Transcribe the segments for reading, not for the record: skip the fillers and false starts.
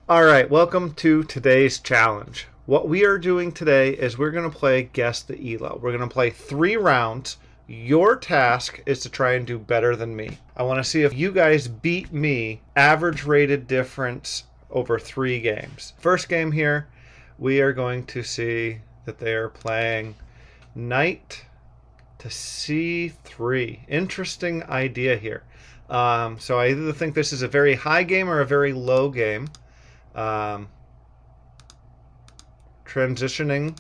All right, welcome to today's challenge. What we are doing today is we're going to play Guess the ELO. We're going to play 3 rounds. Your task is to try and do better than me. I want to see if you guys beat me average rated difference over 3 games. First game here, we are going to see that they are playing knight to c3. Interesting idea here. So I either think this is a very high game or a very low game. Um, Transitioning.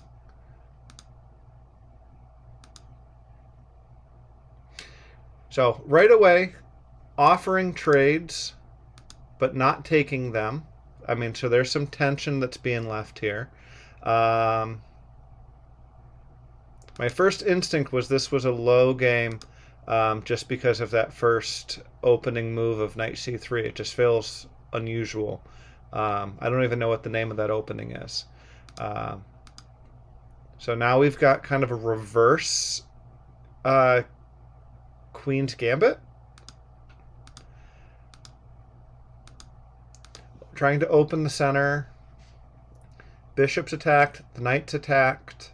So right away, offering trades, but not taking them. I mean, so there's some tension that's being left here. My first instinct was this was a low game, just because of that first opening move of knight c3. It just feels unusual. I don't even know what the name of that opening is. So now we've got kind of a reverse Queen's Gambit. Trying to open the center. Bishop's attacked. The knight's attacked.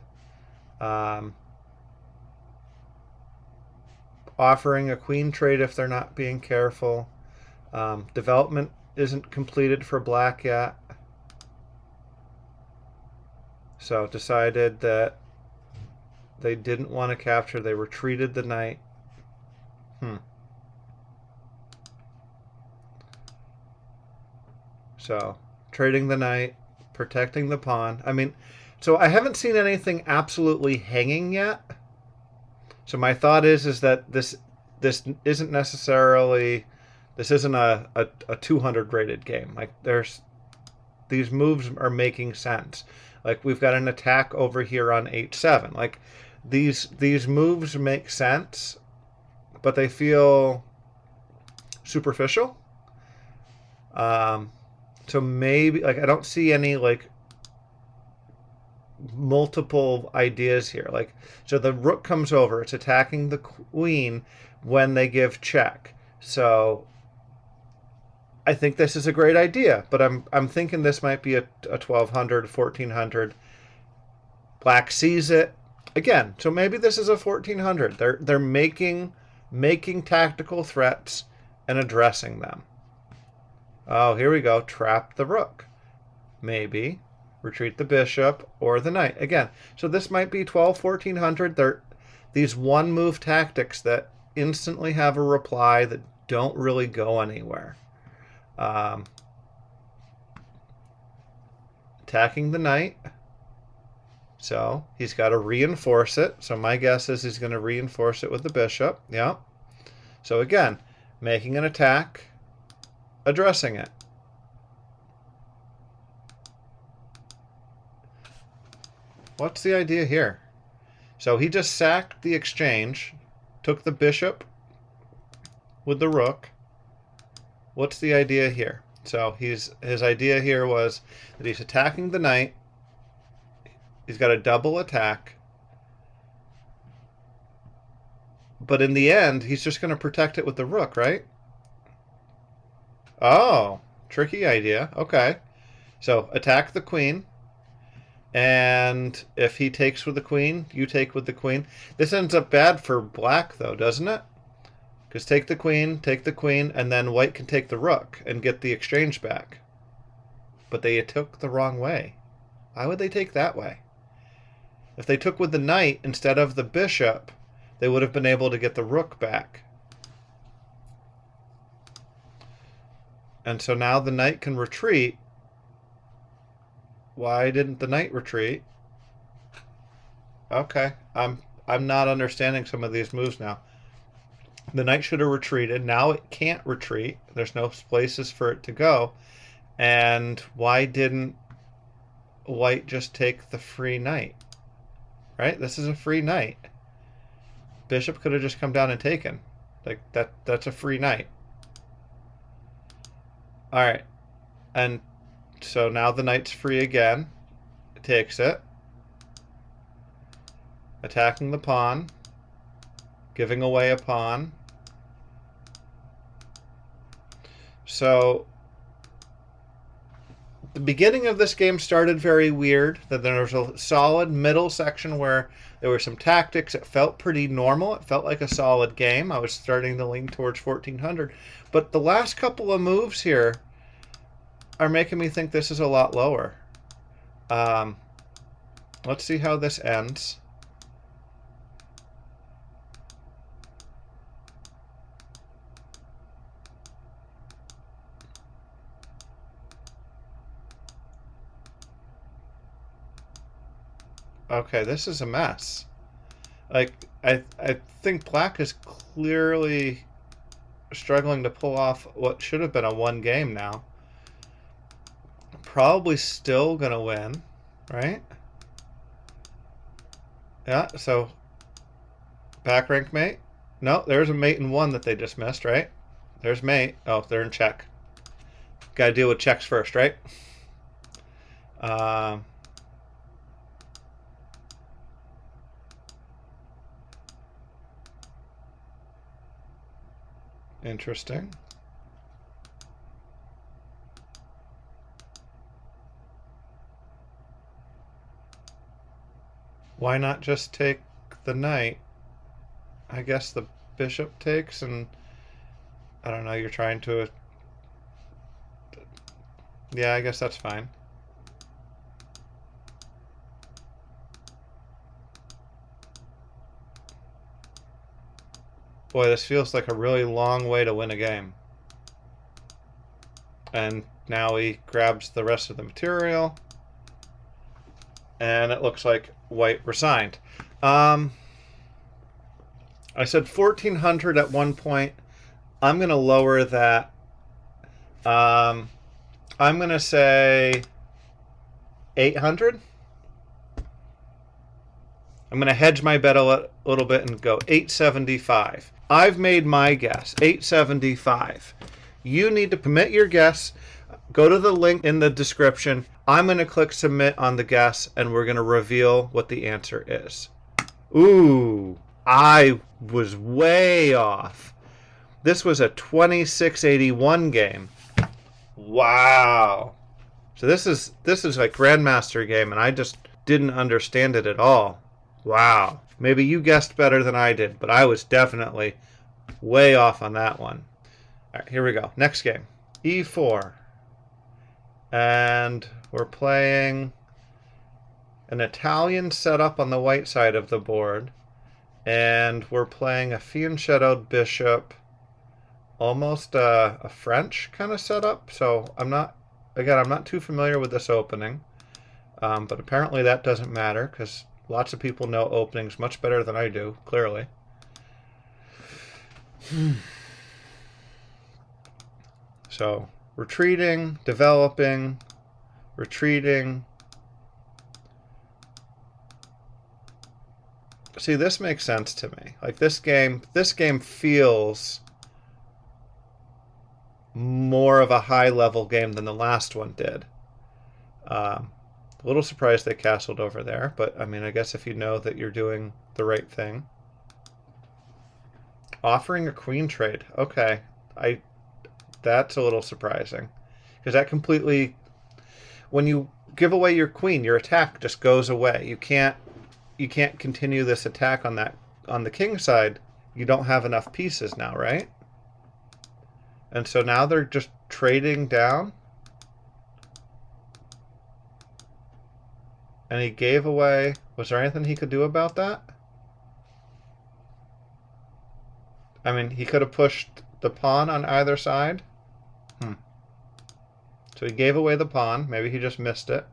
Offering a queen trade if they're not being careful. Development isn't completed for black yet. So decided that they didn't want to capture. They retreated the knight. So trading the knight, protecting the pawn. I mean, so I haven't seen anything absolutely hanging yet. So my thought is that this isn't necessarily, this isn't a 200 rated game. Like these moves are making sense. Like we've got an attack over here on h7. Like these moves make sense, but they feel superficial. So maybe, like, I don't see any like multiple ideas here. Like, so the rook comes over, it's attacking the queen when they give check. So I think this is a great idea, but I'm thinking this might be a 1200, 1400. Black sees it again, so maybe this is a 1400. They're making tactical threats and addressing them. Oh, here we go. Trap the rook. Maybe. Retreat the bishop or the knight. Again, so this might be 12, 1400. They're these one-move tactics that instantly have a reply that don't really go anywhere. Attacking the knight. So he's got to reinforce it. So my guess is he's going to reinforce it with the bishop. Yeah. So again, making an attack, addressing it. What's the idea here? So he just sacked the exchange, took the bishop with the rook. What's the idea here? So his idea here was that he's attacking the knight. He's got a double attack. But in the end, he's just going to protect it with the rook, right? Oh, tricky idea. Okay. So attack the queen. And if he takes with the queen, you take with the queen. This ends up bad for black, though, doesn't it? Because take the queen, and then white can take the rook and get the exchange back. But they took the wrong way. Why would they take that way? If they took with the knight instead of the bishop, they would have been able to get the rook back. And so now the knight can retreat. Why didn't the knight retreat? Okay, I'm not understanding some of these moves now. The knight should have retreated. Now it can't retreat. There's no places for it to go. And why didn't white just take the free knight? Right? This is a free knight. Bishop could have just come down and taken. Like that's a free knight. All right. And so now the knight's free again. It takes it. Attacking the pawn. Giving away a pawn. So the beginning of this game started very weird. That there was a solid middle section where there were some tactics. It felt pretty normal. It felt like a solid game. I was starting to lean towards 1400. But the last couple of moves here are making me think this is a lot lower. Let's see how this ends. Okay, this is a mess. Like, I think Black is clearly struggling to pull off what should have been a one game now. Probably still gonna win, right? Yeah, so back rank mate. No, there's a mate in one that they just missed, right? There's mate. Oh, they're in check. Gotta deal with checks first, right? Interesting. Why not just take the knight? I guess the bishop takes, and I don't know, you're trying to... Yeah, I guess that's fine. Boy, this feels like a really long way to win a game. And now he grabs the rest of the material. And it looks like white resigned. I said 1400 at one point. I'm going to lower that. I'm going to say 800. I'm going to hedge my bet a little bit and go 875. I've made my guess, 875. You need to commit your guess. Go to the link in the description. I'm going to click submit on the guess, and we're going to reveal what the answer is. Ooh, I was way off. This was a 2681 game. Wow. So this is like Grandmaster game, and I just didn't understand it at all. Wow. Maybe you guessed better than I did, but I was definitely way off on that one. All right, here we go. Next game. E4. And we're playing an Italian setup on the white side of the board. And we're playing a fianchettoed bishop. Almost a French kind of setup. So I'm not too familiar with this opening. But apparently that doesn't matter because lots of people know openings much better than I do, clearly. So, retreating, developing, retreating. See, this makes sense to me. Like this game feels more of a high-level game than the last one did. A little surprised they castled over there, but I mean, I guess if you know that you're doing the right thing. Offering a queen trade. Okay. That's a little surprising. Because that completely... When you give away your queen, your attack just goes away. You can't continue this attack on the king side. You don't have enough pieces now, right? And so now they're just trading down. And he gave away... Was there anything he could do about that? I mean, he could have pushed the pawn on either side. So he gave away the pawn. Maybe he just missed it.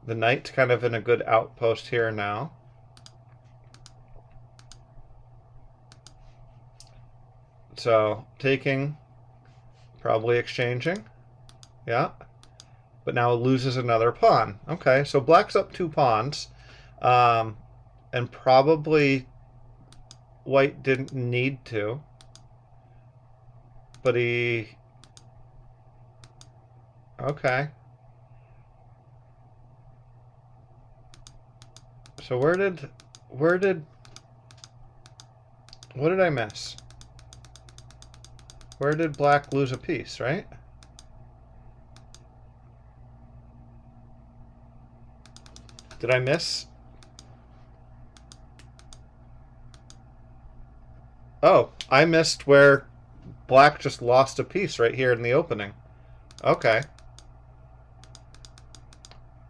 The knight's kind of in a good outpost here now. So, taking, probably exchanging. Yeah. But now loses another pawn. Okay, so black's up 2 pawns. And probably white didn't need to. But he... Okay. So what did I miss? Where did black lose a piece, right? Did I miss? Oh, I missed where black just lost a piece right here in the opening. Okay.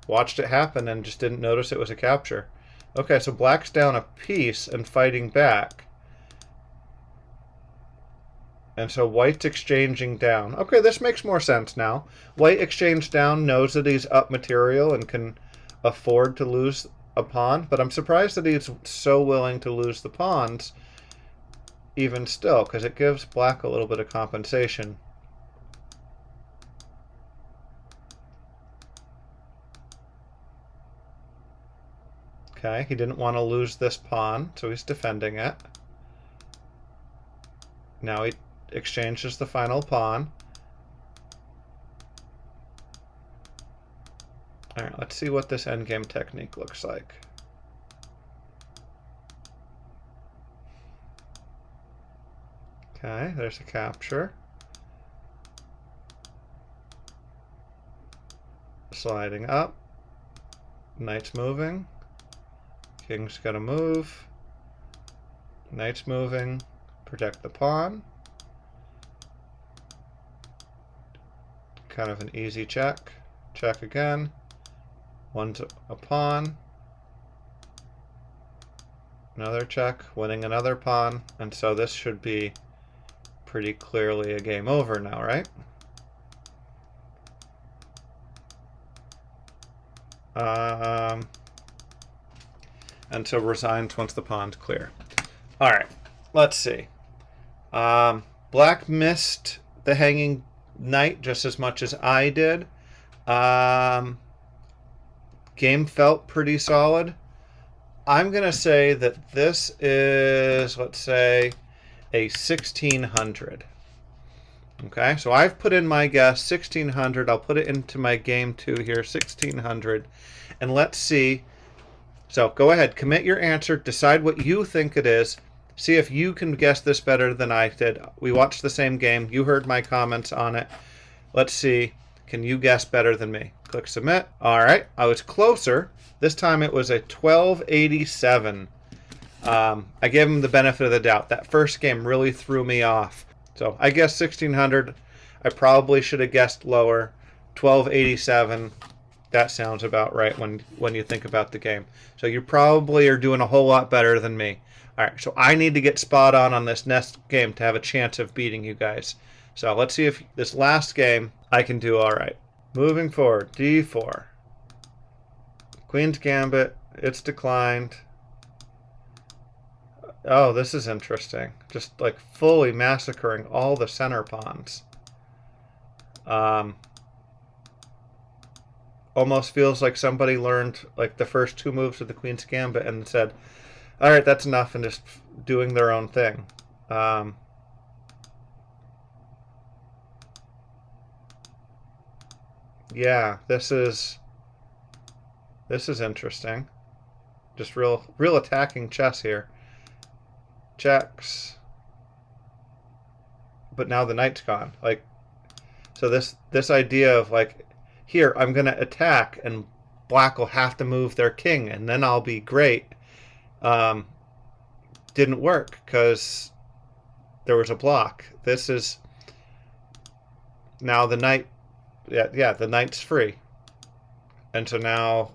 Watched it happen and just didn't notice it was a capture. Okay, so black's down a piece and fighting back. And so white's exchanging down. Okay, this makes more sense now. White exchanged down, knows that he's up material and can afford to lose a pawn, but I'm surprised that he's so willing to lose the pawns even still, because it gives black a little bit of compensation. Okay, he didn't want to lose this pawn, so he's defending it. Now he exchanges the final pawn. Alright, let's see what this endgame technique looks like. Okay, there's a capture. Sliding up. Knight's moving. King's got to move. Knight's moving. Protect the pawn. Kind of an easy check. Check again. One's a pawn. Another check, winning another pawn. And so this should be pretty clearly a game over now, right? And so resigns once the pawn's clear. All right, let's see. Black missed the hanging knight just as much as I did. Game felt pretty solid. I'm going to say that this is, let's say, a 1600. Okay, so I've put in my guess, 1600. I'll put it into my game 2 here, 1600. And let's see. So go ahead, commit your answer, decide what you think it is. See if you can guess this better than I did. We watched the same game. You heard my comments on it. Let's see. Can you guess better than me? Click submit. All right, I was closer. This time it was a 1287. I gave him the benefit of the doubt. That first game really threw me off. So I guess 1600. I probably should have guessed lower. 1287. That sounds about right when you think about the game. So you probably are doing a whole lot better than me. All right, so I need to get spot on this next game to have a chance of beating you guys. So let's see if this last game I can do all right. Moving forward, d4. Queen's Gambit. It's declined. Oh, this is interesting. Just like fully massacring all the center pawns. Almost feels like somebody learned like the first 2 moves of the Queen's Gambit and said, all right, that's enough, and just doing their own thing. Yeah, this is interesting. Just real attacking chess here. Checks. But now the knight's gone. Like, so this idea of like, here I'm gonna attack and black will have to move their king and then I'll be great. Didn't work because there was a block. This is now the knight. Yeah, the knight's free, and so now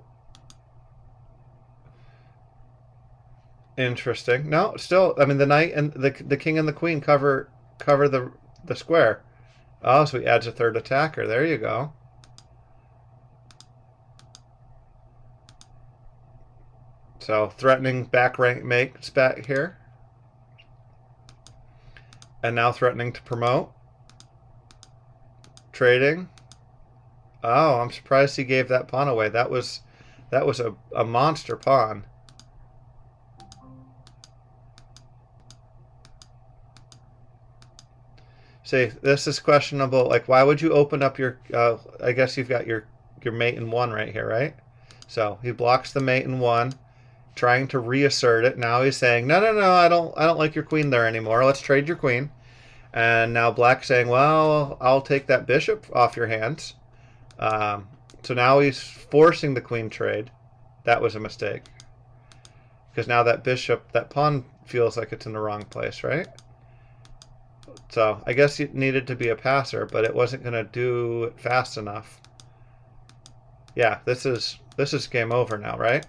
interesting. No, still, I mean the knight and the king and the queen cover the square. Oh, so he adds a third attacker. There you go. So threatening back rank makes back here. And now threatening to promote. Trading. Oh, I'm surprised he gave that pawn away. That was a monster pawn. See, this is questionable. Like, why would you open up your I guess you've got your mate in 1 right here, right? So he blocks the mate in 1. Trying to reassert it. Now he's saying, no, I don't like your queen there anymore. Let's trade your queen. And now black's saying, well, I'll take that bishop off your hands. So now he's forcing the queen trade. that was a mistake. Because now that that pawn feels like it's in the wrong place, right? So I guess it needed to be a passer, but it wasn't going to do it fast enough. Yeah, this is game over now, right?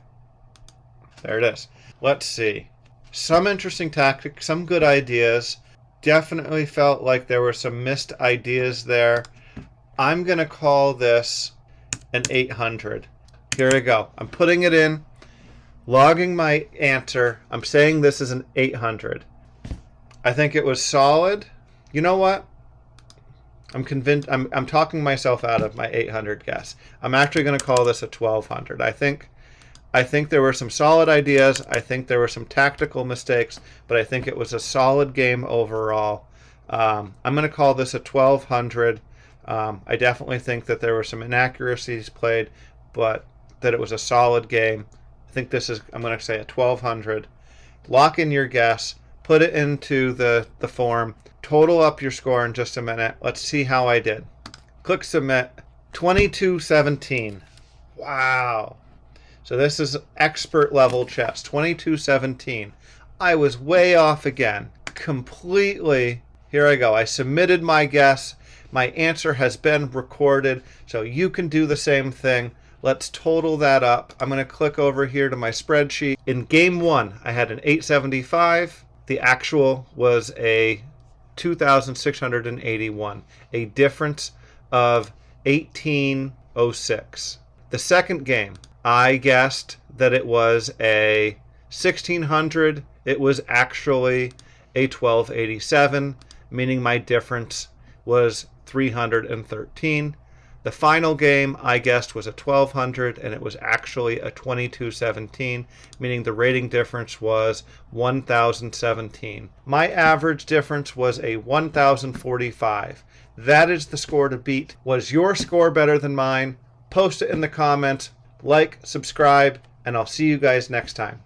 There it is. Let's see. Some interesting tactics, some good ideas. Definitely felt like there were some missed ideas there. I'm going to call this an 800. Here we go. I'm putting it in, logging my answer. I'm saying this is an 800. I think it was solid. You know what? I'm convinced. I'm talking myself out of my 800 guess. I'm actually going to call this a 1200. I think there were some solid ideas. I think there were some tactical mistakes, but I think it was a solid game overall. I'm going to call this a 1200. I definitely think that there were some inaccuracies played, but that it was a solid game. I think I'm going to say a 1200. Lock in your guess. Put it into the form. Total up your score in just a minute. Let's see how I did. Click submit. 2217. Wow. So this is expert level chess. 2217. I was way off again. Completely. Here I go. I submitted my guess. My answer has been recorded. So you can do the same thing. Let's total that up. I'm going to click over here to my spreadsheet. In game 1, I had an 875. The actual was a 2,681, a difference of 1806. The second game, I guessed that it was a 1,600. It was actually a 1,287, meaning my difference was 313. The final game I guessed was a 1,200, and it was actually a 2,217, meaning the rating difference was 1,017. My average difference was a 1,045. That is the score to beat. Was your score better than mine? Post it in the comments. Like, subscribe, and I'll see you guys next time.